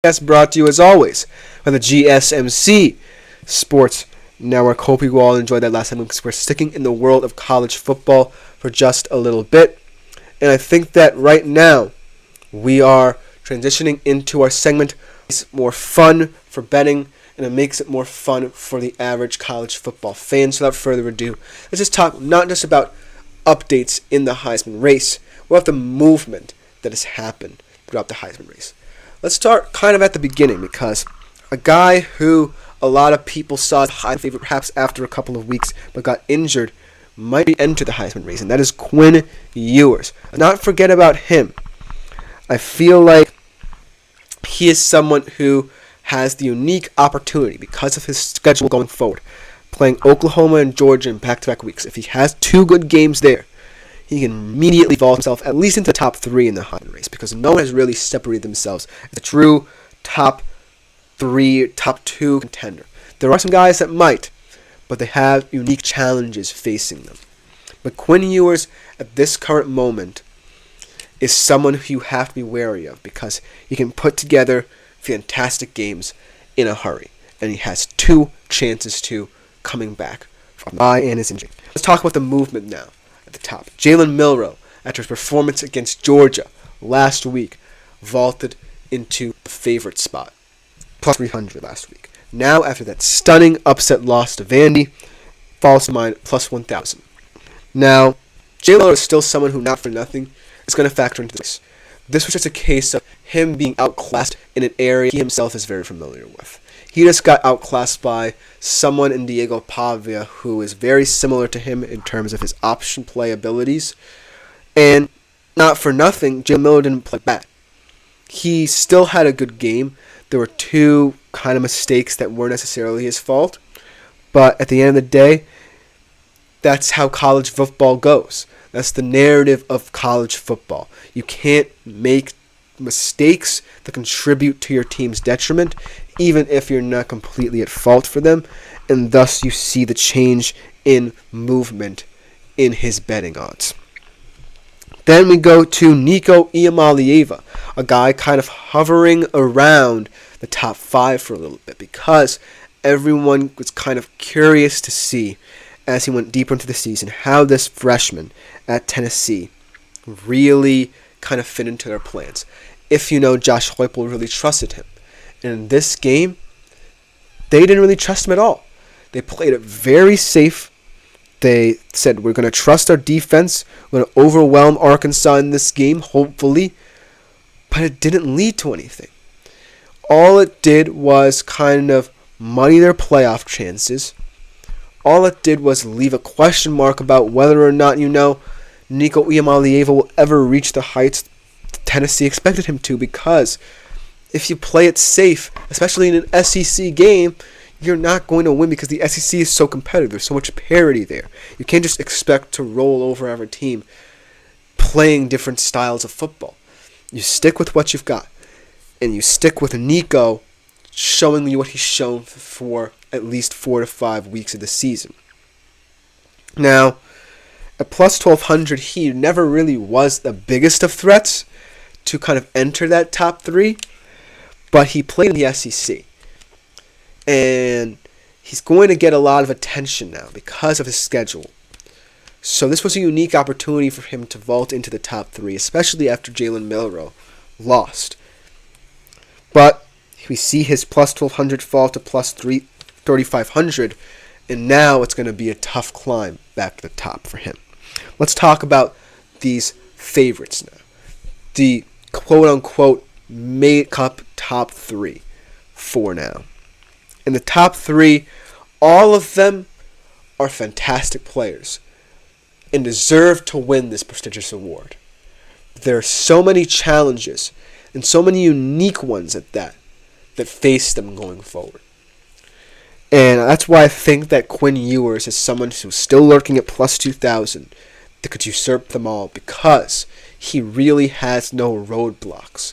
Podcast brought to you as always by the GSMC Sports Network. Hope you all enjoyed that last time because we're sticking in the world of college football for just a little bit. And I think that right now we are transitioning into our segment. It's more fun for betting and it makes it more fun for the average college football fan. So without further ado, let's just talk not just about updates in the Heisman race, but about the movement that has happened throughout the Heisman race. Let's start kind of at the beginning because a guy who a lot of people saw as a high favorite perhaps after a couple of weeks but got injured might be entered the Heisman race, and that is Quinn Ewers. Not forget about him. I feel like he is someone who has the unique opportunity because of his schedule going forward, playing Oklahoma and Georgia in back-to-back weeks. If he has two good games there, he can immediately vault himself at least into the top three in the Heisman race because no one has really separated themselves as a true top three, top two contender. There are some guys that might, but they have unique challenges facing them. But Quinn Ewers, at this current moment, is someone who you have to be wary of because he can put together fantastic games in a hurry. And he has two chances to coming back from the bye and his injury. Let's talk about the movement now. At the top, Jalen Milroe, after his performance against Georgia last week, vaulted into the favorite spot, plus 300 last week. Now, after that stunning upset loss to Vandy, falls to mine plus 1,000. Now, Jalen Milroe is still someone who, not for nothing, is going to factor into this. This was just a case of him being outclassed in an area he himself is very familiar with. He just got outclassed by someone in Diego Pavia who is very similar to him in terms of his option play abilities. And not for nothing, Jalen Milroe didn't play bad. He still had a good game. There were two kind of mistakes that weren't necessarily his fault. But at the end of the day, that's how college football goes. That's the narrative of college football. You can't make mistakes that contribute to your team's detriment, even if you're not completely at fault for them, and thus you see the change in movement in his betting odds. Then we go to Nico Iamaleava, a guy kind of hovering around the top five for a little bit because everyone was kind of curious to see as he went deeper into the season how this freshman at Tennessee really kind of fit into their plans. If you know, Josh Heupel really trusted him. And in this game, they didn't really trust him at all. They played it very safe. They said, we're going to trust our defense. We're going to overwhelm Arkansas in this game, hopefully. But it didn't lead to anything. All it did was kind of muddy their playoff chances. All it did was leave a question mark about whether or not, Nico Iamaleava will ever reach the heights Tennessee expected him to, because if you play it safe, especially in an SEC game, you're not going to win because the SEC is so competitive. There's so much parity there. You can't just expect to roll over every team playing different styles of football. You stick with what you've got, and you stick with Nico showing you what he's shown for at least 4 to 5 weeks of the season. Now, at plus 1,200, he never really was the biggest of threats to kind of enter that top three, but he played in the SEC. And he's going to get a lot of attention now because of his schedule. So this was a unique opportunity for him to vault into the top three, especially after Jalen Milroe lost. But we see his plus 1,200 fall to plus 3,500, and now it's going to be a tough climb back to the top for him. Let's talk about these favorites now. The quote-unquote make-up top three for now. In the top three, all of them are fantastic players and deserve to win this prestigious award. There are so many challenges and so many unique ones at that face them going forward. And that's why I think that Quinn Ewers is someone who's still lurking at plus 2,000 that could usurp them all because he really has no roadblocks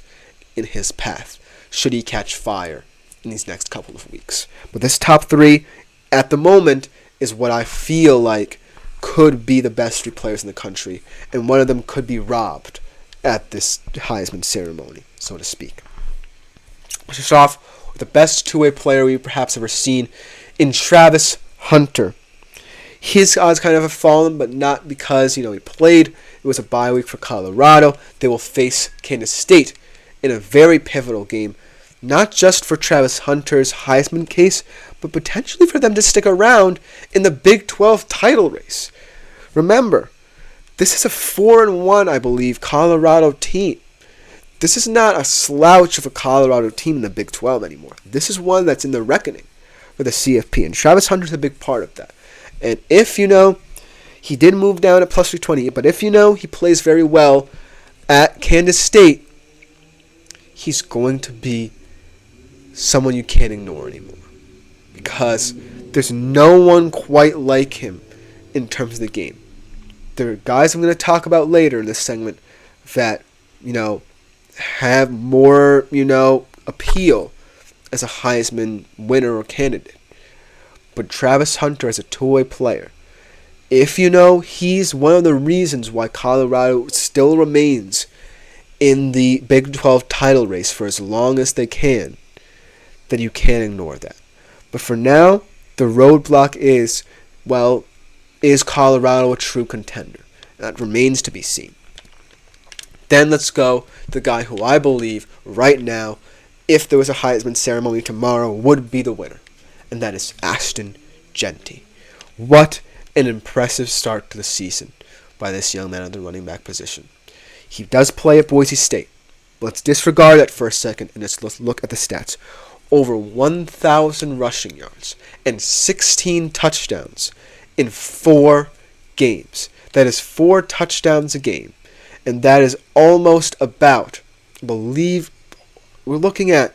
in his path should he catch fire in these next couple of weeks. But this top three at the moment is what I feel like could be the best three players in the country, and one of them could be robbed at this Heisman ceremony, so to speak. Let's start off with the best two-way player we've perhaps ever seen in Travis Hunter. His odds kind of have fallen, but not because, he played. It was a bye week for Colorado. They will face Kansas State in a very pivotal game, not just for Travis Hunter's Heisman case, but potentially for them to stick around in the Big 12 title race. Remember, this is a 4-1, I believe, Colorado team. This is not a slouch of a Colorado team in the Big 12 anymore. This is one that's in the reckoning for the CFP, and Travis Hunter's a big part of that. And if he did move down at plus 320, but if he plays very well at Kansas State, he's going to be someone you can't ignore anymore. Because there's no one quite like him in terms of the game. There are guys I'm going to talk about later in this segment that, have more, appeal as a Heisman winner or candidate. But Travis Hunter as a two-way player, if he's one of the reasons why Colorado still remains in the Big 12 title race for as long as they can, then you can't ignore that. But for now, the roadblock is Colorado a true contender? That remains to be seen. Then let's go to the guy who I believe right now, if there was a Heisman ceremony tomorrow, would be the winner. And that is Ashton Jeanty. What an impressive start to the season by this young man at the running back position. He does play at Boise State. Let's disregard that for a second and let's look at the stats. Over 1,000 rushing yards and 16 touchdowns in 4 games. That is 4 touchdowns a game. And that is almost about, I believe, we're looking at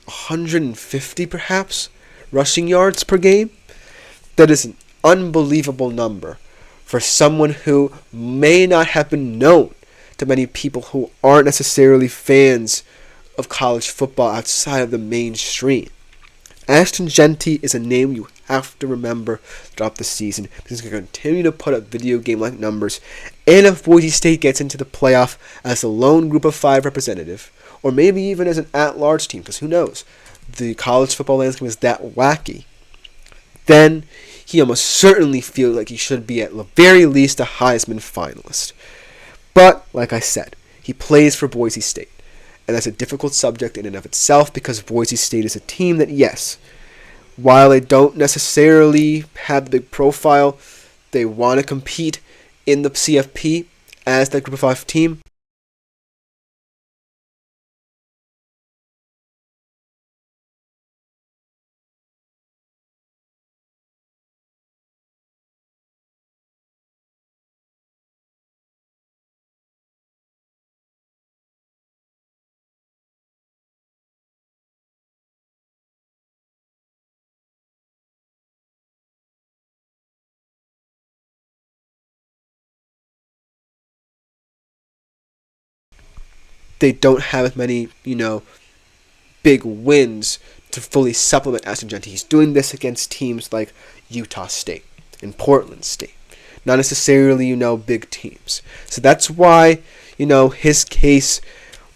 150 perhaps rushing yards per game. That is an unbelievable number for someone who may not have been known to many people who aren't necessarily fans of college football outside of the mainstream. Ashton Jeanty is a name you have to remember throughout the season because he's going to continue to put up video game-like numbers. And if Boise State gets into the playoff as a lone group of 5 representative, or maybe even as an at-large team, because who knows, the college football landscape is that wacky, then he almost certainly feels like he should be at the very least a Heisman finalist. But, like I said, he plays for Boise State. And that's a difficult subject in and of itself because Boise State is a team that, yes, while they don't necessarily have the big profile, they want to compete in the CFP as that Group of 5 team. They don't have as many, big wins to fully supplement Ashton Jeanty. He's doing this against teams like Utah State and Portland State. Not necessarily, big teams. So that's why, his case,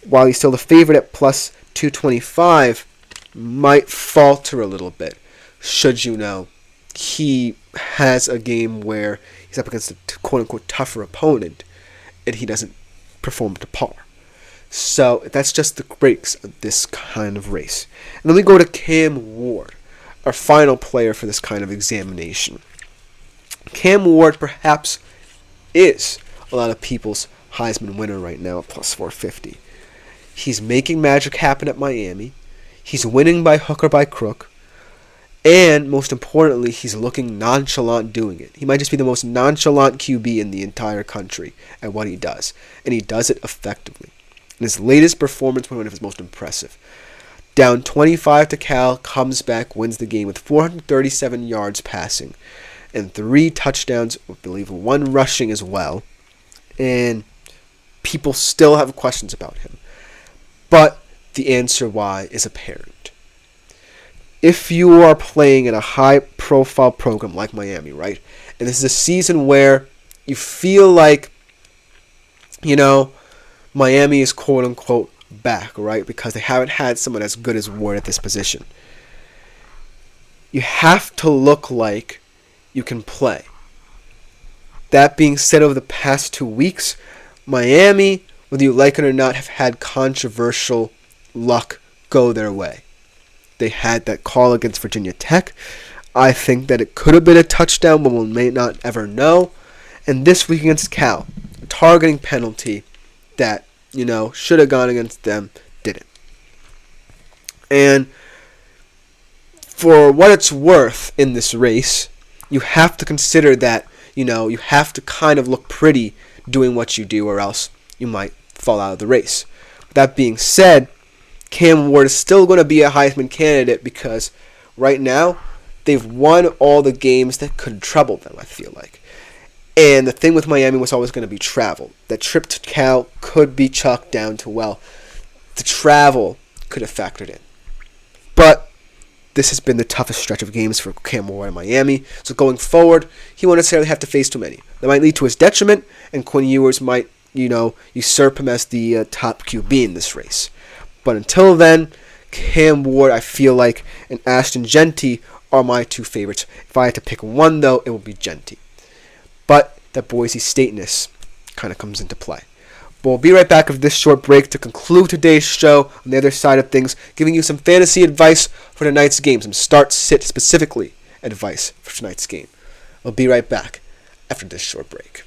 while he's still the favorite at plus 225, might falter a little bit. Should he has a game where he's up against a quote-unquote tougher opponent and he doesn't perform to par. So that's just the breaks of this kind of race. And then we go to Cam Ward, our final player for this kind of examination. Cam Ward perhaps is a lot of people's Heisman winner right now at plus 450. He's making magic happen at Miami. He's winning by hook or by crook. And most importantly, he's looking nonchalant doing it. He might just be the most nonchalant QB in the entire country at what he does. And he does it effectively. And his latest performance was one of his most impressive. Down 25 to Cal, comes back, wins the game with 437 yards passing and 3 touchdowns, I believe 1 rushing as well. And people still have questions about him. But the answer why is apparent. If you are playing in a high-profile program like Miami, right, and this is a season where you feel like, Miami is quote-unquote back, right? Because they haven't had someone as good as Ward at this position. You have to look like you can play. That being said, over the past 2 weeks, Miami, whether you like it or not, have had controversial luck go their way. They had that call against Virginia Tech. I think that it could have been a touchdown, but we may not ever know. And this week against Cal, a targeting penalty that, should have gone against them, didn't. And for what it's worth in this race, you have to consider that, you have to kind of look pretty doing what you do, or else you might fall out of the race. That being said, Cam Ward is still going to be a Heisman candidate because right now they've won all the games that could trouble them, I feel like. And the thing with Miami was always going to be travel. That trip to Cal could be chalked down to, the travel could have factored in. But this has been the toughest stretch of games for Cam Ward in Miami. So going forward, he won't necessarily have to face too many. That might lead to his detriment, and Quinn Ewers might, usurp him as the top QB in this race. But until then, Cam Ward, I feel like, and Ashton Jeanty are my two favorites. If I had to pick one, though, it would be Jeanty. But that Boise State-ness kind of comes into play. But we'll be right back after this short break to conclude today's show on the other side of things, giving you some fantasy advice for tonight's game, some start-sit specifically advice for tonight's game. We'll be right back after this short break.